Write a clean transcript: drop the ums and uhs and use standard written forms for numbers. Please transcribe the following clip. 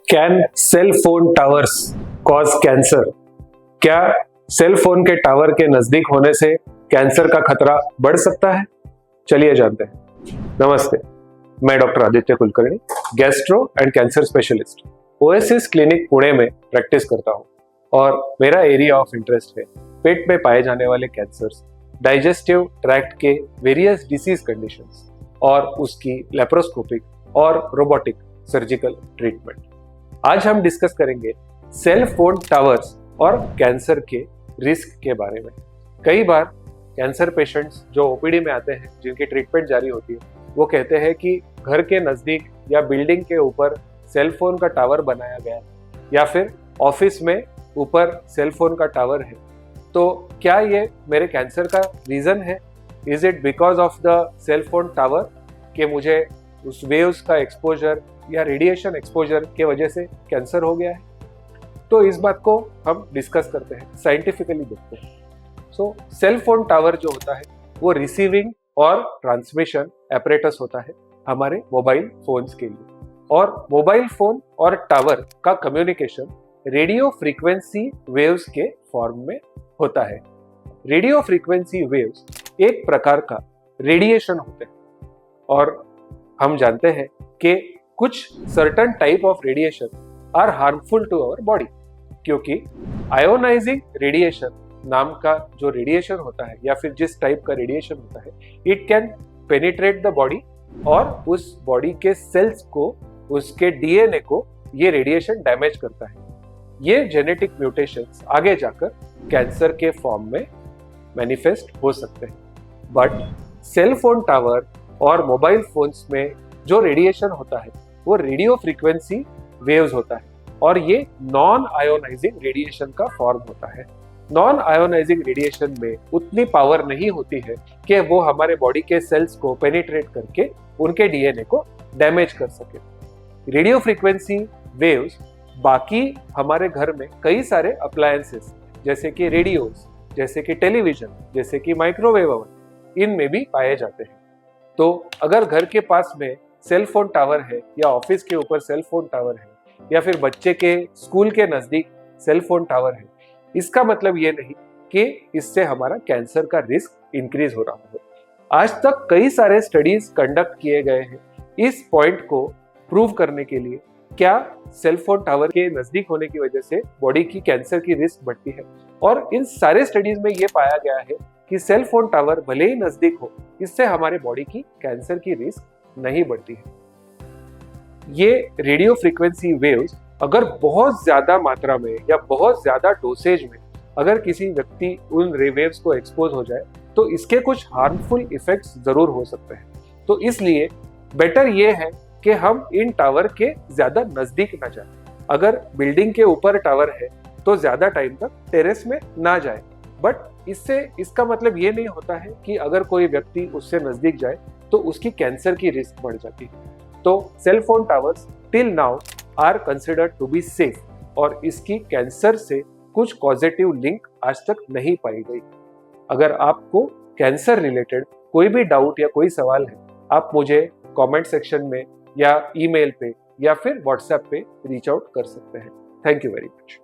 Can sell phone towers cause cancer? क्या cell phone के tower के नजदीक होने से कैंसर का खतरा बढ़ सकता है? चलिए जानते हैं। नमस्ते, मैं doctor Aditya Kulkarni, gastro and cancer specialist, oasis clinic Pune में प्रैक्टिस करता हूँ और मेरा एरिया ऑफ इंटरेस्ट है पेट में पाए जाने वाले कैंसर्स, डाइजेस्टिव ट्रैक्ट के वेरियस डिसीज कंडीशंस और उसकी लेप्रोस्कोपिक और रोबोटिक सर्जिकल ट्रीटमेंट। आज हम डिस्कस करेंगे सेल फोन टावर्स और कैंसर के रिस्क के बारे में। कई बार कैंसर पेशेंट्स जो ओपीडी में आते हैं, जिनकी ट्रीटमेंट जारी होती है, वो कहते हैं कि घर के नज़दीक या बिल्डिंग के ऊपर सेल फोन का टावर बनाया गया है या फिर ऑफिस में ऊपर सेल फोन का टावर है, तो क्या ये मेरे कैंसर का रीज़न है? Is it because of the cell phone tower कि मुझे उस वेव्स का एक्सपोजर या रेडिएशन एक्सपोजर के वजह से कैंसर हो गया है? तो इस बात को हम डिस्कस करते हैं, साइंटिफिकली देखते हैं। सो सेल फोन टावर जो होता है वो रिसीविंग और ट्रांसमिशन एपरेटस होता है हमारे मोबाइल फोन्स के लिए, और मोबाइल फोन और टावर का कम्युनिकेशन रेडियो फ्रीक्वेंसी वेव्स के फॉर्म में होता है। रेडियो फ्रीक्वेंसी वेव्स एक प्रकार का रेडिएशन होते हैं और हम जानते हैं कि कुछ certain type of radiation are harmful to our body, क्योंकि आयोनाइजिंग रेडिएशन नाम का जो रेडिएशन होता है या फिर जिस टाइप का रेडिएशन होता है, it can penetrate the body और उस बॉडी के सेल्स को, उसके डीएनए को ये रेडिएशन डैमेज करता है। ये जेनेटिक म्यूटेशंस आगे जाकर कैंसर के फॉर्म में मैनिफेस्ट हो सकते हैं। बट सेल फोन टावर और मोबाइल फोन्स में जो रेडिएशन होता है वो रेडियो फ्रीक्वेंसी वेव्स होता है और ये नॉन आयोनाइजिंग रेडिएशन का फॉर्म होता है। नॉन आयोनाइजिंग रेडिएशन में उतनी पावर नहीं होती है कि वो हमारे बॉडी के सेल्स को पेनिट्रेट करके उनके डीएनए को डैमेज कर सके। रेडियो फ्रीक्वेंसी वेव्स बाकी हमारे घर में कई सारे अप्लायंसेस जैसे कि रेडियोस, जैसे कि टेलीविजन, जैसे कि माइक्रोवेव ओवन, इनमें भी पाए जाते हैं। तो अगर घर के पास में सेल फोन टावर है या ऑफिस के ऊपर सेल फोन टावर है या फिर बच्चे के स्कूल के नज़दीक सेल फोन टावर है, इसका मतलब ये नहीं कि इससे हमारा कैंसर का रिस्क इंक्रीज हो रहा हो। आज तक कई सारे स्टडीज कंडक्ट किए गए हैं इस पॉइंट को प्रूव करने के लिए, क्या सेल फोन टावर के नज़दीक होने की वजह से बॉडी की कैंसर की रिस्क बढ़ती है। और इन सारे स्टडीज में ये पाया गया है कि सेल फोन टावर भले ही नज़दीक हो, इससे हमारे बॉडी की कैंसर की रिस्क नहीं बढ़ती है। ये रेडियो फ्रीक्वेंसी वेव्स अगर बहुत ज्यादा मात्रा में या बहुत ज्यादा डोसेज में अगर किसी व्यक्ति उन वेव्स को एक्सपोज हो जाए तो इसके कुछ हार्मफुल इफेक्ट्स जरूर हो सकते हैं। तो इसलिए बेटर ये है कि हम इन टावर के ज्यादा नजदीक ना जाए। अगर बिल्डिंग के ऊपर टावर है तो ज्यादा टाइम तक टेरेस में ना जाए। बट इससे इसका मतलब ये नहीं होता है कि अगर कोई व्यक्ति उससे नजदीक जाए तो उसकी कैंसर की रिस्क बढ़ जाती है। तो cell phone towers till now are considered to be safe और इसकी कैंसर से कुछ पॉजिटिव लिंक आज तक नहीं पाई गई। अगर आपको कैंसर रिलेटेड कोई भी डाउट या कोई सवाल है, आप मुझे कमेंट सेक्शन में या ईमेल पे या फिर व्हाट्सएप पे रीच आउट कर सकते हैं। Thank you very much.